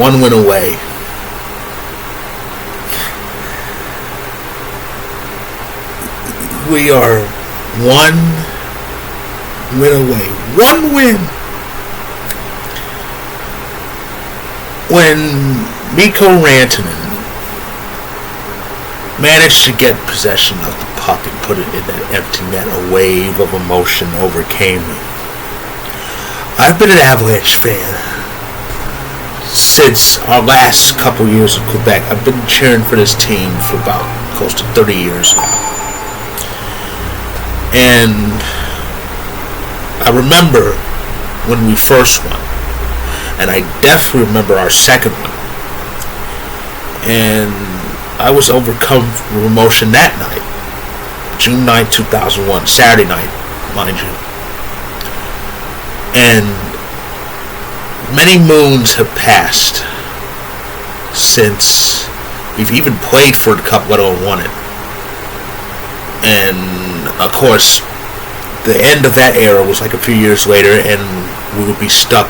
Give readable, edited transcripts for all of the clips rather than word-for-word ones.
one win away. We are one win away. One win. When Mikko Rantanen managed to get possession of the puck and put it in that empty net, a wave of emotion overcame me. I've been an Avalanche fan since our last couple years of Quebec. I've been cheering for this team for about close to 30 years now. And I remember when we first won. And I definitely remember our second one. And I was overcome with emotion that night. June 9, 2001. Saturday night, mind you. And many moons have passed since we've even played for the Cup, let alone won it. And, of course, the end of that era was like a few years later, and we would be stuck,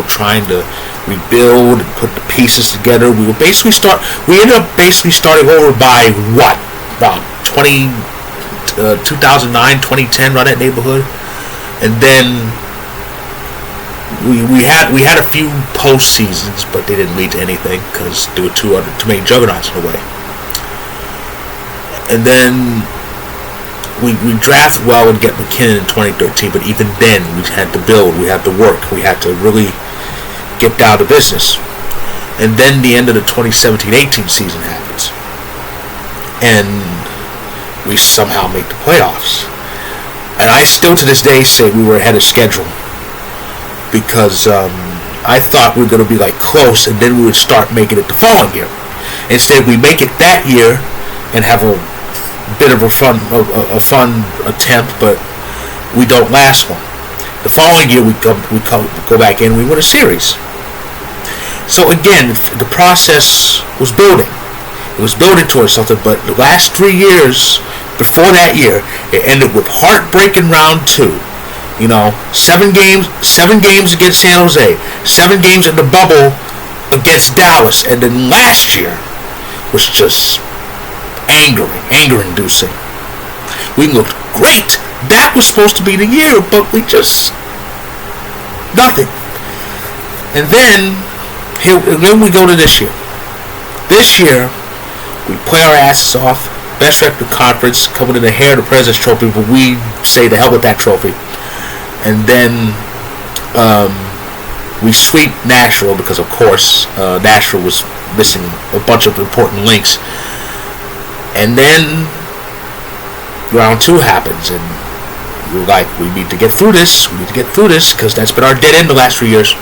trying to rebuild and put the pieces together. We ended up basically starting over by what? About 2009, 2010, around that neighborhood. And then we had a few postseasons, but they didn't lead to anything because there were too many juggernauts in the way. And then we drafted well and get McKinnon in 2013, but even then we had to build, we had to work, we had to really get down to business. And then the end of the 2017-18 season happens, and we somehow make the playoffs. And I still to this day say we were ahead of schedule, because I thought we were going to be like close, and then we would start making it the following year. Instead, we make it that year and have a bit of a fun attempt, but we don't last long. The following year, we go back in, we win a series. So again, the process was building. It was building towards something, but the last 3 years before that year, it ended with heartbreaking round 2. 7 games against San Jose, 7 games in the bubble against Dallas, and then last year was just anger-inducing. We looked great. That was supposed to be the year, but we just nothing. And then we go to this year. This year, we play our asses off. Best record conference, coming in the hair of the President's Trophy, but we say the hell with that trophy. And then we sweep Nashville because, of course, Nashville was missing a bunch of important links. And then round 2 happens, and we're like, we need to get through this, because that's been our dead end the last 3 years.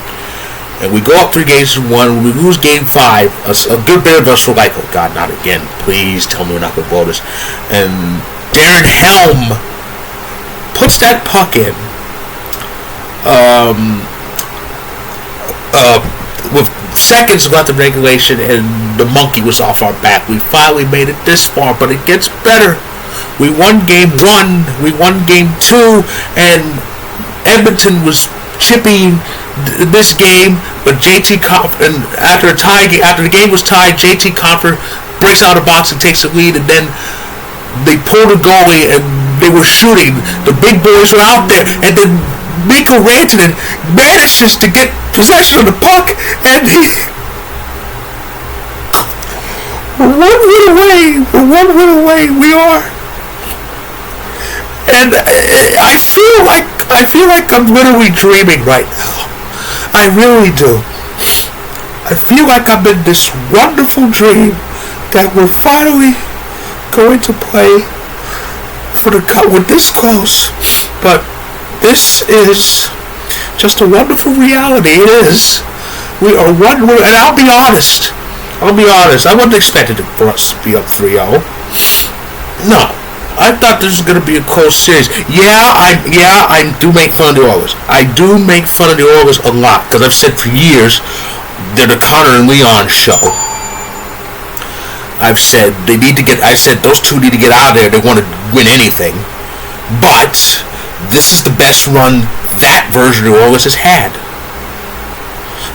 And we go up 3 games to 1, we lose game 5, a good bit of us were like, oh God, not again, please tell me we're not going to blow this. And Darren Helm puts that puck in, with seconds left in regulation, and the monkey was off our back. We finally made it this far, but it gets better. We won game 1, we won game 2, and Edmonton was chipping this game, but JT Compher, and after the game was tied, JT Compher breaks out of the box and takes the lead, and then they pulled the goalie and they were shooting. The big boys were out there, and then Mikko Rantanen manages to get possession of the puck, and we're one win away, we are. And I feel like I'm literally dreaming right now. I really do. I feel like I'm in this wonderful dream that we're finally going to play for the Cup. We're this close, but this is just a wonderful reality. It is. We are one, and I'll be honest. I wasn't expecting for us to be up 3-0. No. I thought this was going to be a close series. I do make fun of the Oilers. I do make fun of the Oilers a lot, because I've said for years they're the Connor and Leon show. I've said those two need to get out of there. They want to win anything. But this is the best run that version of the Oilers has had.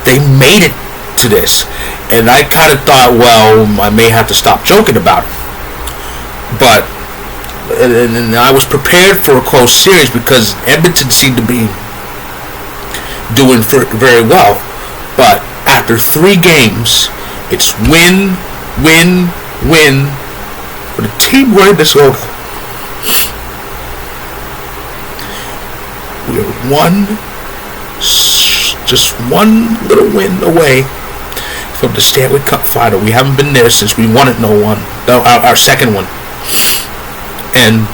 They made it to this, and I kind of thought, well, I may have to stop joking about it. But and I was prepared for a close series because Edmonton seemed to be doing very well. But after 3 games, it's win, win, win for the team wearing this logo. We are just one little win away from the Stanley Cup final. We haven't been there since we won it. Our second one. And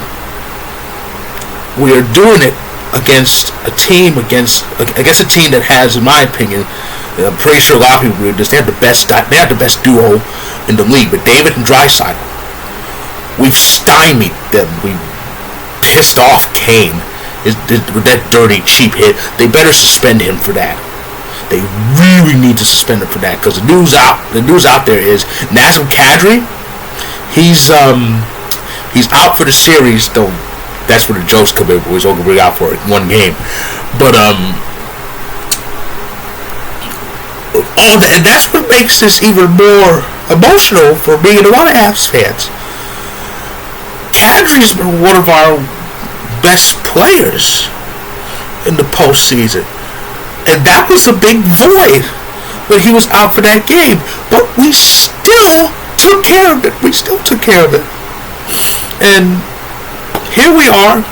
we are doing it against a team that has, in my opinion, I'm pretty sure a lot of people agree with this, they have the best duo in the league, but David and Draisaitl. We've stymied them. We pissed off Kane with that dirty, cheap hit. They better suspend him for that. They really need to suspend him for that, because the news out there is Nazem Kadri, he's out for the series, though that's where the jokes come in, but he's only out for 1 game. But and that's what makes this even more emotional for me and a lot of Avs fans. Kadri's been one of our best players in the postseason, and that was a big void when he was out for that game. But we still took care of it. And here we are,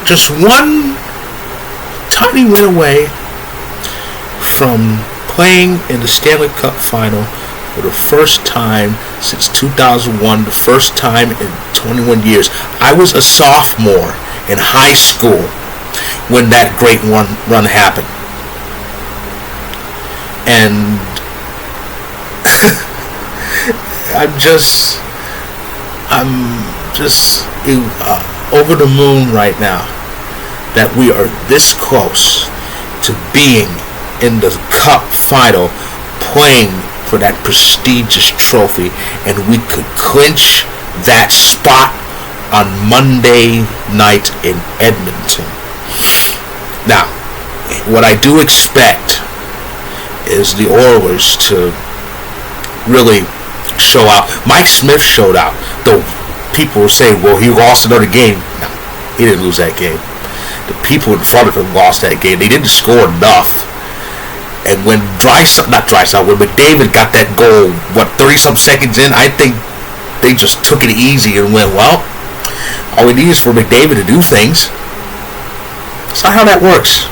just one tiny win away from playing in the Stanley Cup final for the first time since 2001, the first time in 21 years. I was a sophomore in high school when that great run happened. And I'm just over the moon right now that we are this close to being in the Cup final, playing for that prestigious trophy, and we could clinch that spot on Monday night in Edmonton. Now, what I do expect is the Oilers to really show out. Mike Smith showed out, though people will say, well, he lost another game. No, he didn't lose that game. The people in front of him lost that game. They didn't score enough. And when when McDavid got that goal, 30-some seconds in, I think they just took it easy and went, well, all we need is for McDavid to do things. That's not how that works.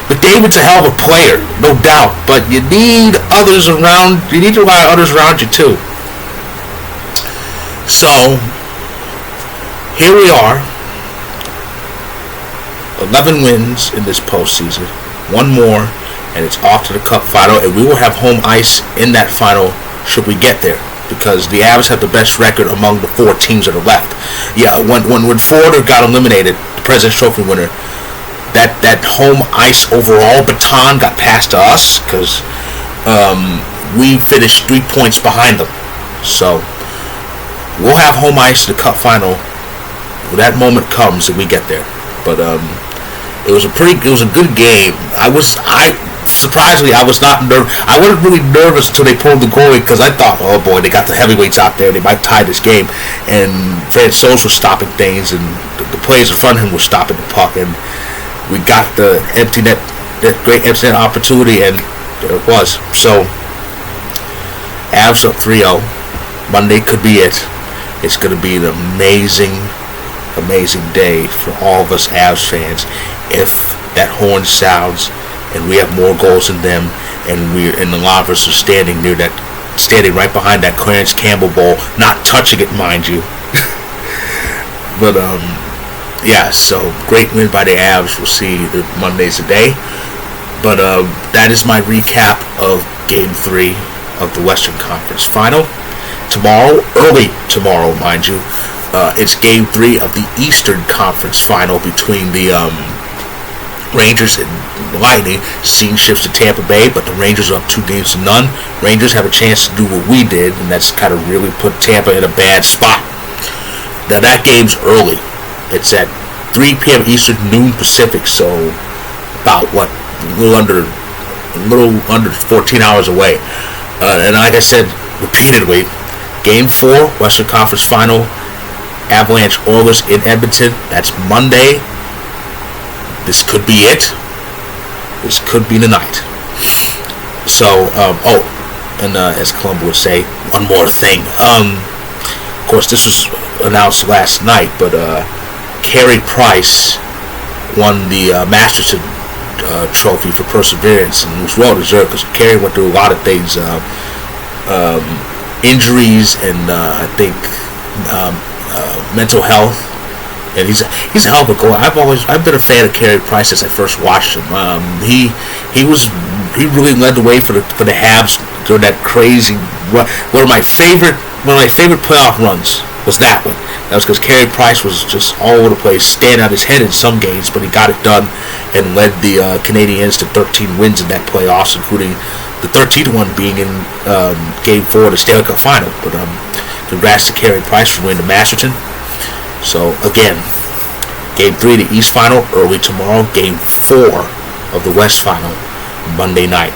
McDavid's a hell of a player, no doubt, but you need others around. You need to rely on others around you too. So here we are, 11 wins in this postseason, 1 more, and it's off to the Cup final, and we will have home ice in that final should we get there, because the Avs have the best record among the 4 teams that are left. Yeah, when Florida got eliminated, the President's Trophy winner, that home ice overall baton got passed to us because we finished 3 points behind them. So we'll have home ice in the Cup final when that moment comes and we get there. But it was a good game. Surprisingly, I was not nervous. I wasn't really nervous until they pulled the goalie, because I thought, oh boy, they got the heavyweights out there. They might tie this game. And Francouz was stopping things, and the players in front of him were stopping the puck. And we got the that great empty net opportunity, and there it was. So, Avs up 3-0. Monday could be it. It's going to be an amazing day for all of us Avs fans if that horn sounds and we have more goals than them, and a lot of us are standing right behind that Clarence Campbell goal, not touching it, mind you. But yeah, so great win by the Avs. We'll see the Mondays today. But that is my recap of Game 3 of the Western Conference Final. Early tomorrow, mind you, it's Game 3 of the Eastern Conference Final between the Rangers and Lightning. Scene shifts to Tampa Bay, but the Rangers are up 2-0. Rangers have a chance to do what we did, and that's kind of really put Tampa in a bad spot. Now that game's early. It's at 3 p.m. Eastern, noon Pacific, so about a little under a little under 14 hours away. And like I said repeatedly, Game 4, Western Conference Final, Avalanche Oilers in Edmonton. That's Monday. This could be it. This could be the night. So, and as Columbo would say, one more thing. Of course, this was announced last night, but Carey Price won the Masterton Trophy for perseverance, and it was well deserved because Carey went through a lot of things, injuries, and I think mental health. And he's a hell of a goalie. I've been a fan of Carey Price since I first watched him. He really led the way for the Habs during that crazy run. One of my favorite playoff runs was that one. That was because Carey Price was just all over the place, staying out his head in some games, but he got it done and led the Canadiens to 13 wins in that playoffs, including the 13th one being in Game 4 of the Stanley Cup Final. But congrats to Carey Price for winning the Masterton. So again, Game 3 of the East Final early tomorrow. Game 4 of the West Final Monday night.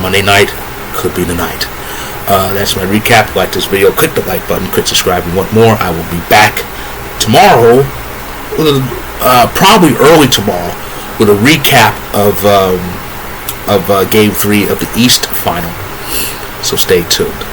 Monday night could be the night. That's my recap. Like this video, click the like button, click subscribe if you want more. I will be back tomorrow, probably early tomorrow, with a recap of Game 3 of the East Final. So stay tuned.